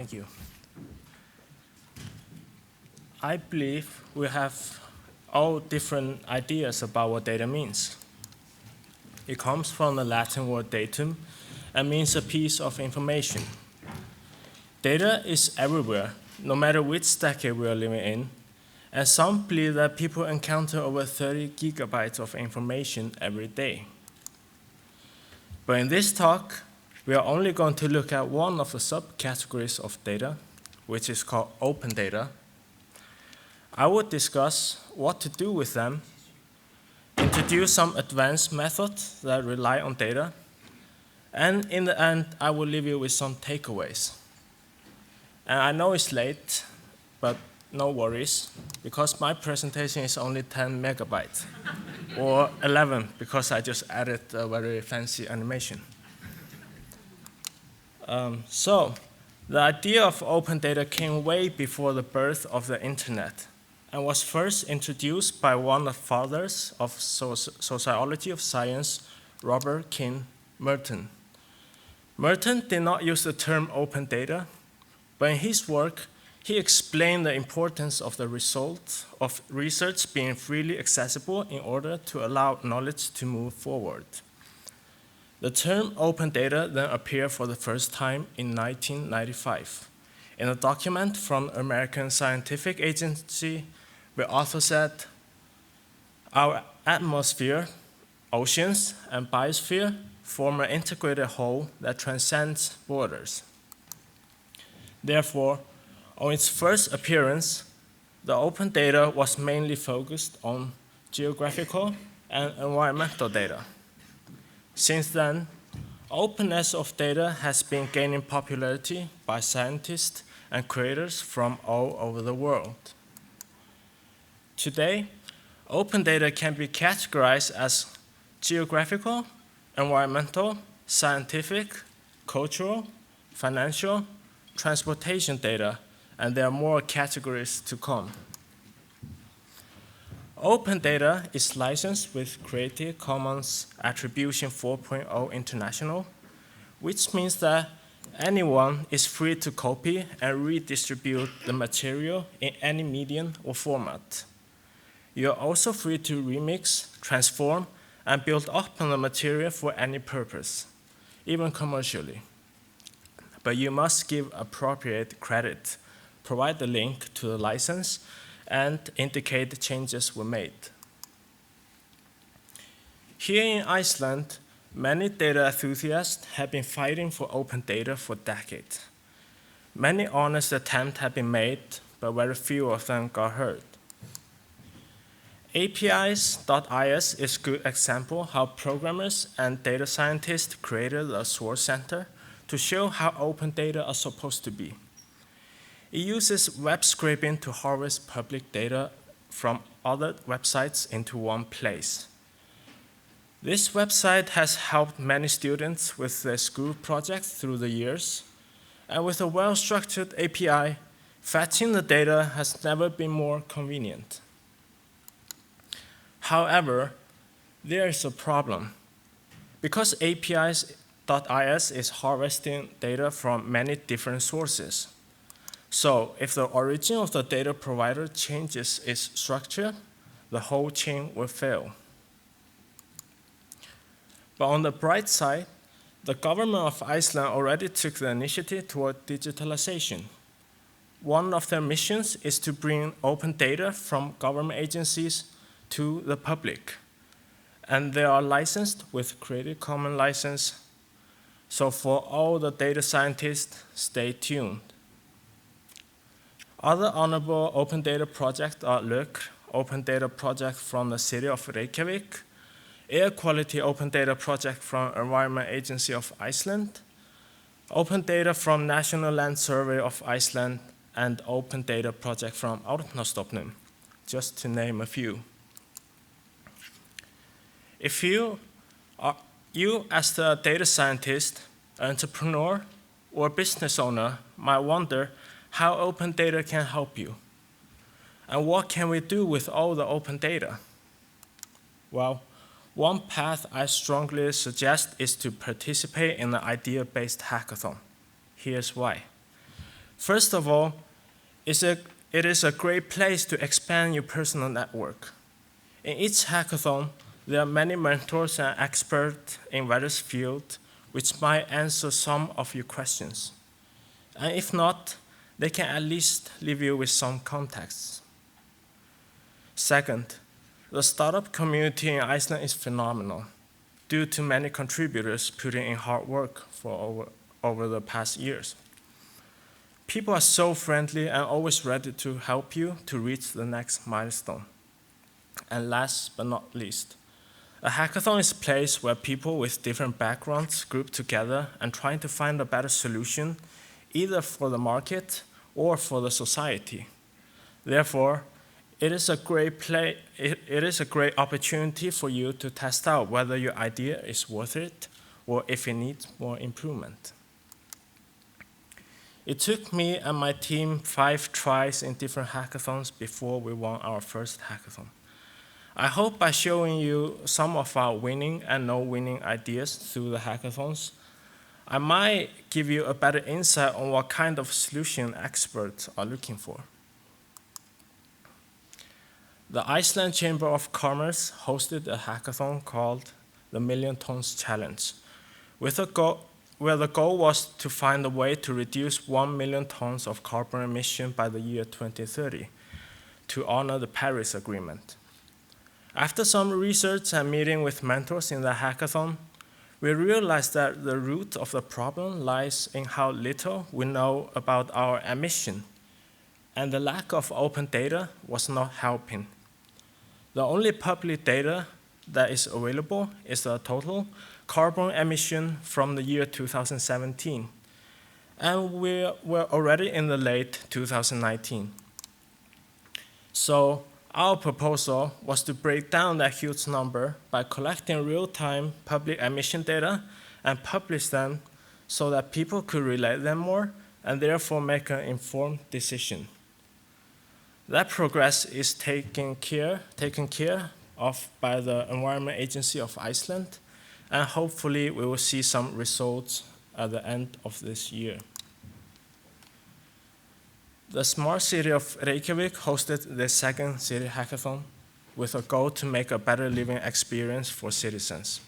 Thank you. I believe we have all different ideas about what data means. It comes from the Latin word datum and means a piece of information. Data is everywhere, no matter which decade we are living in, and some believe that people encounter over 30 gigabytes of information every day. But in this talk, we are only going to look at one of the subcategories of data, which is called open data. I will discuss what to do with them, introduce some advanced methods that rely on data, and in the end, I will leave you with some takeaways. And I know it's late, but no worries, because my presentation is only 10 megabytes, or 11, because I just added a very fancy animation. So, the idea of open data came way before the birth of the internet, and was first introduced by one of the fathers of sociology of science, Robert King Merton. Merton did not use the term open data, but in his work, he explained the importance of the result of research being freely accessible in order to allow knowledge to move forward. The term open data then appeared for the first time in 1995 in a document from the American Scientific Agency, where author said, "Our atmosphere, oceans, and biosphere form an integrated whole that transcends borders." Therefore, on its first appearance, the open data was mainly focused on geographical and environmental data. Since then, openness of data has been gaining popularity by scientists and creators from all over the world. Today, open data can be categorized as geographical, environmental, scientific, cultural, financial, transportation data, and there are more categories to come. Open data is licensed with Creative Commons Attribution 4.0 International, which means that anyone is free to copy and redistribute the material in any medium or format. You are also free to remix, transform, and build up on the material for any purpose, even commercially. But you must give appropriate credit, provide the link to the license, and indicate the changes were made. Here in Iceland, many data enthusiasts have been fighting for open data for decades. Many honest attempts have been made, but very few of them got heard. APIs.is is a good example how programmers and data scientists created a source center to show how open data are supposed to be. It uses web scraping to harvest public data from other websites into one place. This website has helped many students with their school projects through the years, and with a well-structured API, fetching the data has never been more convenient. However, there is a problem. Because APIs.is is harvesting data from many different sources. So if the origin of the data provider changes its structure, the whole chain will fail. But on the bright side, the government of Iceland already took the initiative toward digitalization. One of their missions is to bring open data from government agencies to the public. And they are licensed with Creative Commons license. So for all the data scientists, stay tuned. Other honorable open data projects are LUK, open data project from the city of Reykjavik, Air Quality Open Data Project from Environment Agency of Iceland, Open Data from National Land Survey of Iceland, and Open Data Project from Árnastofnun, just to name a few. If you as the data scientist, entrepreneur, or business owner might wonder how open data can help you, and what can we do with all the open data? Well, one path I strongly suggest is to participate in an idea-based hackathon. Here's why. First of all, it is a great place to expand your personal network. In each hackathon, there are many mentors and experts in various fields which might answer some of your questions. And if not, they can at least leave you with some contacts. Second, the startup community in Iceland is phenomenal due to many contributors putting in hard work for over the past years. People are so friendly and always ready to help you to reach the next milestone. And last but not least, a hackathon is a place where people with different backgrounds group together and trying to find a better solution, either for the market or for the society. Therefore, it is a great opportunity for you to test out whether your idea is worth it or if it needs more improvement. It took me and my team 5 tries in different hackathons before we won our first hackathon. I hope by showing you some of our winning and no-winning ideas through the hackathons, I might give you a better insight on what kind of solution experts are looking for. The Iceland Chamber of Commerce hosted a hackathon called the Million Tons Challenge, where the goal was to find a way to reduce 1 million tons of carbon emission by the year 2030 to honor the Paris Agreement. After some research and meeting with mentors in the hackathon, we realized that the root of the problem lies in how little we know about our emission, and the lack of open data was not helping. The only public data that is available is the total carbon emission from the year 2017, and we're already in the late 2019. So our proposal was to break down that huge number by collecting real-time public emission data and publish them so that people could relate them more and therefore make an informed decision. That progress is taken care of by the Environment Agency of Iceland, and hopefully we will see some results at the end of this year. The Smart City of Reykjavik hosted the second city hackathon with a goal to make a better living experience for citizens.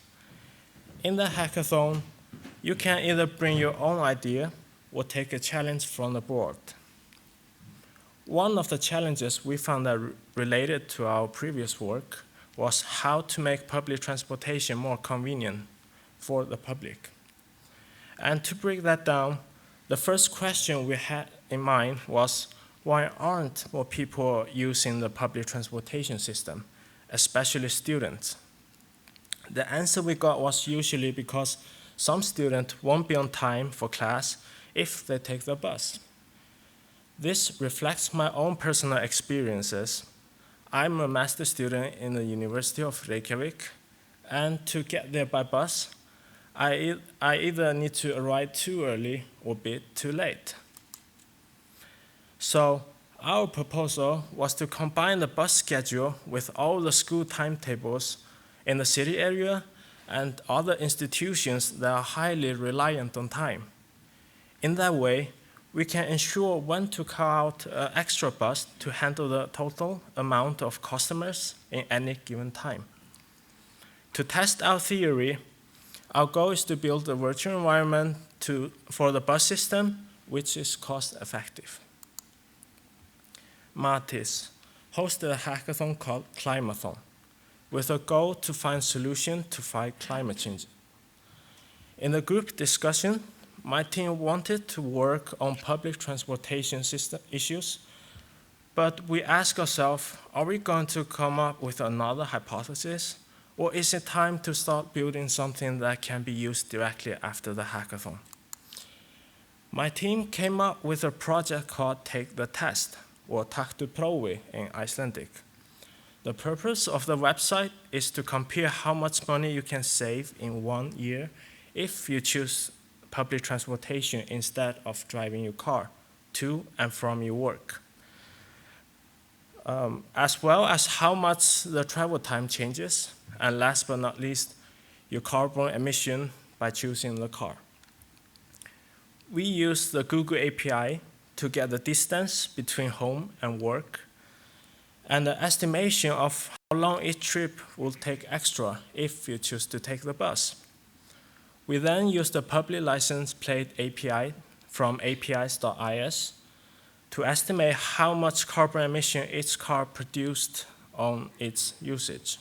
In the hackathon, you can either bring your own idea or take a challenge from the board. One of the challenges we found that related to our previous work was how to make public transportation more convenient for the public. And to break that down, the first question we had in mind was, why aren't more people using the public transportation system, especially students? The answer we got was usually because some students won't be on time for class if they take the bus. This reflects my own personal experiences. I'm a master's student in the University of Reykjavik, and to get there by bus, I either need to arrive too early or a bit too late. So our proposal was to combine the bus schedule with all the school timetables in the city area and other institutions that are highly reliant on time. In that way, we can ensure when to call out an extra bus to handle the total amount of customers in any given time. To test our theory, our goal is to build a virtual environment for the bus system, which is cost-effective. Matis hosted a hackathon called Climathon, with a goal to find solutions to fight climate change. In the group discussion, my team wanted to work on public transportation system issues, but we asked ourselves, are we going to come up with another hypothesis, or is it time to start building something that can be used directly after the hackathon? My team came up with a project called Take the Test, or Taktu Prófi in Icelandic. The purpose of the website is to compare how much money you can save in 1 year if you choose public transportation instead of driving your car to and from your work, as well as how much the travel time changes, and last but not least, your carbon emission by choosing the car. We use the Google API to get the distance between home and work, and the estimation of how long each trip will take extra if you choose to take the bus. We then use the public license plate API from apis.is to estimate how much carbon emission each car produced on its usage.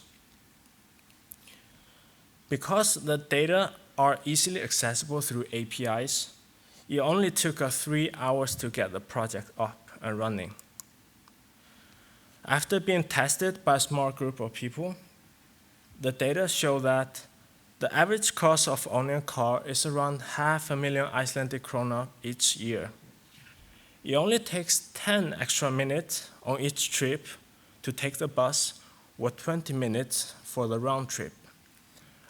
Because the data are easily accessible through APIs, it only took us 3 hours to get the project up and running. After being tested by a small group of people, the data show that the average cost of owning a car is around 500,000 Icelandic krona each year. It only takes 10 extra minutes on each trip to take the bus, or 20 minutes for the round trip.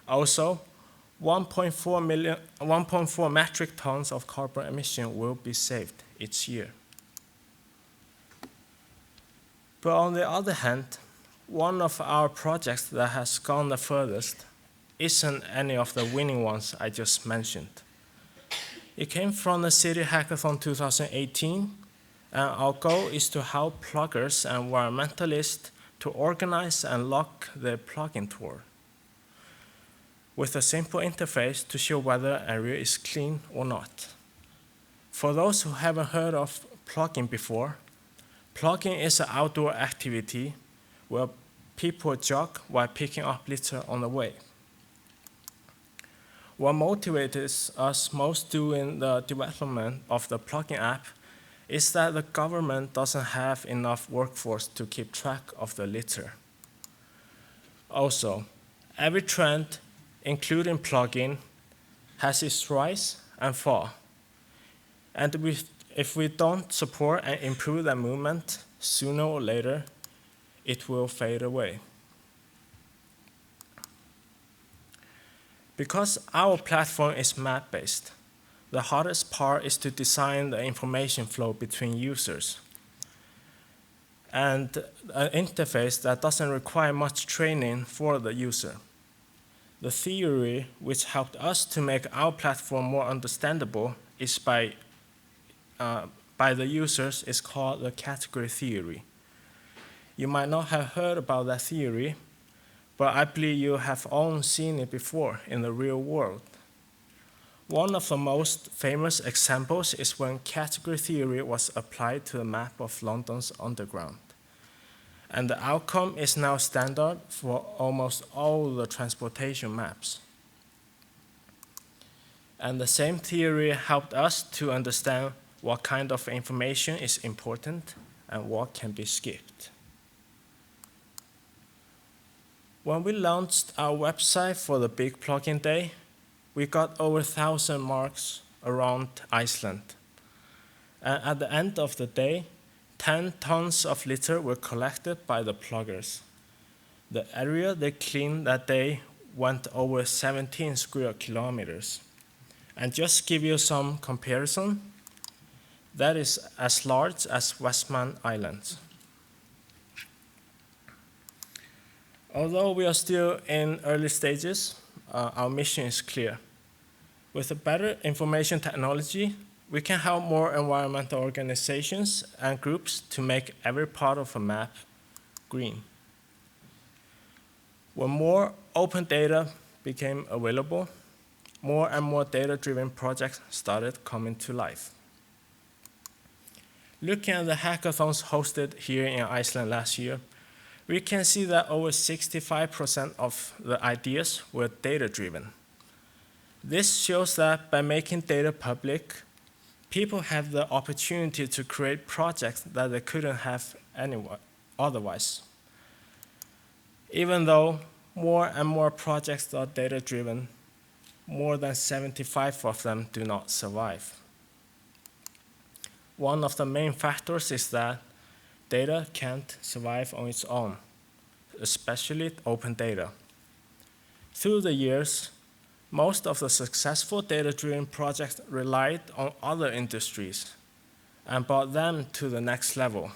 Also, 1.4 metric tons of carbon emission will be saved each year. But on the other hand, one of our projects that has gone the furthest isn't any of the winning ones I just mentioned. It came from the City Hackathon 2018, and our goal is to help pluggers and environmentalists to organize and log their Plogg-In tour with a simple interface to show whether an area is clean or not. For those who haven't heard of Plogg-In before, Plogg-In is an outdoor activity where people jog while picking up litter on the way. What motivates us most during the development of the Plogg-In app is that the government doesn't have enough workforce to keep track of the litter. Also, every trend, including Plogg-In, has its rise and fall. And if we don't support and improve that movement, sooner or later, it will fade away. Because our platform is map-based, the hardest part is to design the information flow between users and an interface that doesn't require much training for the user. The theory which helped us to make our platform more understandable is by the users is called the category theory. You might not have heard about that theory, but I believe you have all seen it before in the real world. One of the most famous examples is when category theory was applied to the map of London's Underground. And the outcome is now standard for almost all the transportation maps. And the same theory helped us to understand what kind of information is important and what can be skipped. When we launched our website for the big Plogg-In Day, we got over 1,000 marks around Iceland. And at the end of the day, 10 tons of litter were collected by the pluggers. The area they cleaned that day went over 17 square kilometers. And just give you some comparison, that is as large as Westman Island. Although we are still in early stages, our mission is clear. With a better information technology, we can help more environmental organizations and groups to make every part of a map green. When more open data became available, more and more data-driven projects started coming to life. Looking at the hackathons hosted here in Iceland last year, we can see that over 65% of the ideas were data-driven. This shows that by making data public, people have the opportunity to create projects that they couldn't have otherwise. Even though more and more projects are data-driven, more than 75 of them do not survive. One of the main factors is that data can't survive on its own, especially open data. Through the years, most of the successful data-driven projects relied on other industries and brought them to the next level.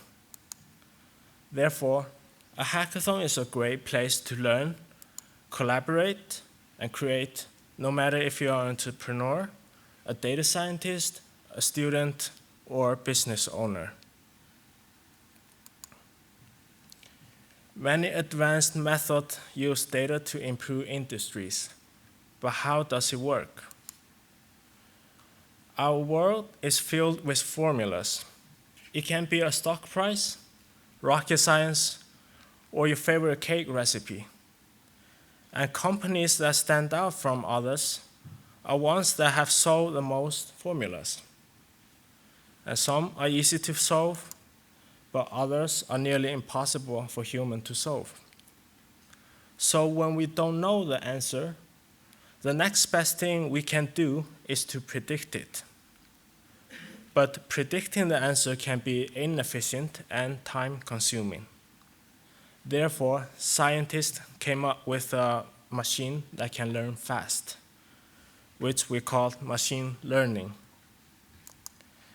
Therefore, a hackathon is a great place to learn, collaborate, and create, no matter if you are an entrepreneur, a data scientist, a student, or business owner. Many advanced methods use data to improve industries, but how does it work? Our world is filled with formulas. It can be a stock price, rocket science, or your favorite cake recipe. And companies that stand out from others are ones that have solved the most formulas. And some are easy to solve, but others are nearly impossible for humans to solve. So when we don't know the answer, the next best thing we can do is to predict it. But predicting the answer can be inefficient and time-consuming. Therefore, scientists came up with a machine that can learn fast, which we call machine learning.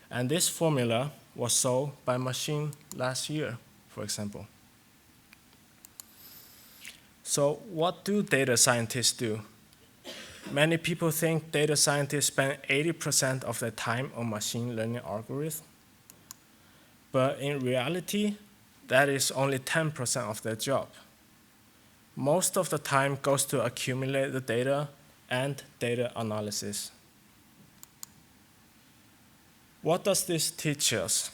And this formula was solved by machine last year, for example. So what do data scientists do? Many people think data scientists spend 80% of their time on machine learning algorithms. But in reality, that is only 10% of their job. Most of the time goes to accumulate the data and data analysis. What does this teach us?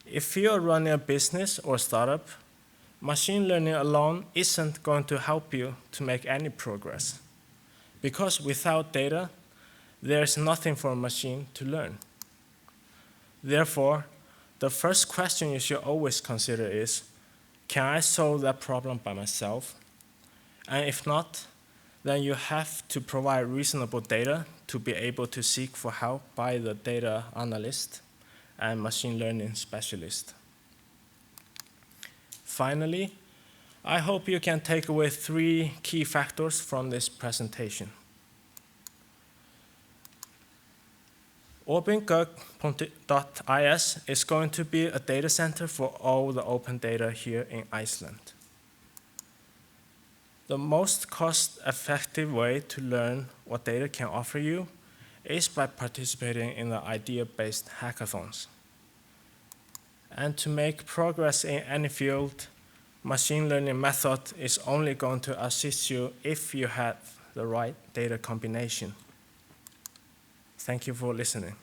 If you are running a business or startup, machine learning alone isn't going to help you to make any progress. Because without data, there's nothing for a machine to learn. Therefore, the first question you should always consider is, can I solve that problem by myself? And if not, then you have to provide reasonable data to be able to seek for help by the data analyst and machine learning specialist. Finally, I hope you can take away 3 key factors from this presentation. OpenGug.is is going to be a data center for all the open data here in Iceland. The most cost-effective way to learn what data can offer you is by participating in the idea-based hackathons. And to make progress in any field, machine learning method is only going to assist you if you have the right data combination. Thank you for listening.